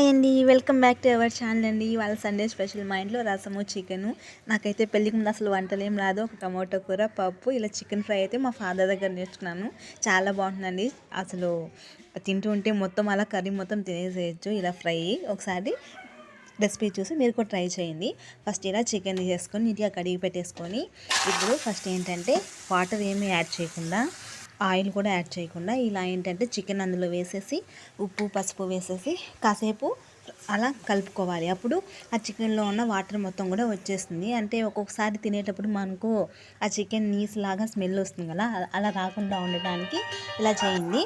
Hi అండి, welcome back to our channel అండి. ఇవాళ సండే స్పెషల్ మా ఇంట్లో రసము చికెను. నాకైతే పెళ్ళికి ముందు అసలు వంటలేం రాదు. ఒక టమాటో కూర, పప్పు, ఇలా చికెన్ ఫ్రై అయితే మా ఫాదర్ దగ్గర నేర్చుకున్నాను. చాలా బాగుంటుందండి. అసలు తింటూ ఉంటే మొత్తం అలా కర్రీ మొత్తం తినేసేయచ్చు ఇలా ఫ్రై. ఒకసారి రెసిపీ చూసి మీరు కూడా ట్రై చేయండి. ఫస్ట్ ఇలా చికెన్ తీసేసుకొని నీట్గా కడిగి పెట్టేసుకొని, ఇప్పుడు ఫస్ట్ ఏంటంటే వాటర్ ఏమీ యాడ్ చేయకుండా, ఆయిల్ కూడా యాడ్ చేయకుండా ఇలా ఏంటంటే చికెన్ అందులో వేసేసి ఉప్పు పసుపు వేసేసి కాసేపు అలా కలుపుకోవాలి. అప్పుడు ఆ చికెన్లో ఉన్న వాటర్ మొత్తం కూడా వచ్చేస్తుంది. అంటే ఒక్కొక్కసారి తినేటప్పుడు మనకు ఆ చికెన్ నీస్ లాగా స్మెల్ వస్తుంది కదా, అలా రాకుండా ఉండడానికి ఇలా చేయండి.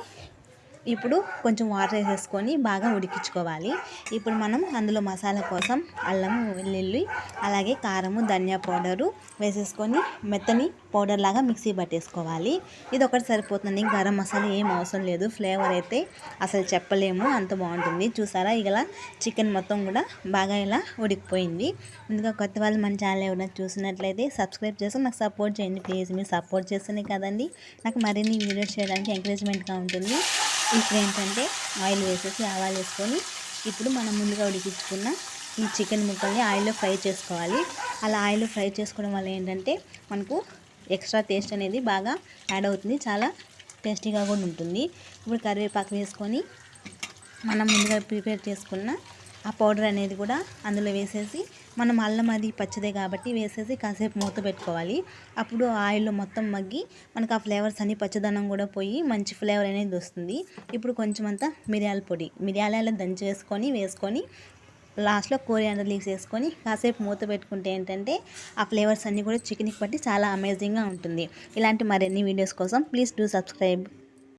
ఇప్పుడు కొంచెం వాటర్ వేసేసుకొని బాగా ఉడికించుకోవాలి. ఇప్పుడు మనం అందులో మసాలా కోసం అల్లము వెల్లుల్లి అలాగే కారము ధనియా పౌడరు వేసేసుకొని మెత్తని పౌడర్ లాగా మిక్సీ పట్టేసుకోవాలి. ఇది ఒకటి సరిపోతుంది. గరం మసాలా ఏం అవసరం లేదు. ఫ్లేవర్ అయితే అసలు చెప్పలేము, అంత బాగుంటుంది. చూసారా, ఇలా చికెన్ మొత్తం కూడా బాగా ఇలా ఉడికిపోయింది. ముందుగా కొత్త వాళ్ళు మన ఛానల్ ఎవరైనా చూసినట్లయితే సబ్స్క్రైబ్ చేసి నాకు సపోర్ట్ చేయండి ప్లీజ్. మీరు సపోర్ట్ చేస్తేనే కదండి నాకు మరిన్ని వీడియోస్ చేయడానికి ఎంకరేజ్మెంట్గా ఉంటుంది. ఇప్పుడు ఏంటంటే ఆయిల్ వేసేసి ఆవాలు వేసుకొని ఇప్పుడు మనం ముందుగా ఉడికించుకున్న ఈ చికెన్ ముక్కల్ని ఆయిల్లో ఫ్రై చేసుకోవాలి. అలా ఆయిల్లో ఫ్రై చేసుకోవడం వల్ల ఏంటంటే మనకు ఎక్స్ట్రా టేస్ట్ అనేది బాగా యాడ్ అవుతుంది, చాలా టేస్టీగా కూడా ఉంటుంది. ఇప్పుడు కరివేపాకు వేసుకొని మనం ముందుగా ప్రిపేర్ చేసుకున్న ఆ పౌడర్ అనేది కూడా అందులో వేసేసి, మనం అల్లం అది పచ్చిదే కాబట్టి వేసేసి కాసేపు మూత పెట్టుకోవాలి. అప్పుడు ఆయిల్లో మొత్తం మగ్గి మనకు ఆ ఫ్లేవర్స్ అన్ని పచ్చదనం కూడా పోయి మంచి ఫ్లేవర్ అనేది వస్తుంది. ఇప్పుడు కొంచెం అంతా మిరియాల పొడి, మిరియాల దంచి వేసుకొని లాస్ట్లో కోరియాండర్ లీవ్స్ వేసుకొని కాసేపు మూత పెట్టుకుంటే ఏంటంటే ఆ ఫ్లేవర్స్ అన్నీ కూడా చికెన్కి పట్టి చాలా అమేజింగ్గా ఉంటుంది. ఇలాంటి మరిన్ని వీడియోస్ కోసం ప్లీజ్ డూ సబ్స్క్రైబ్.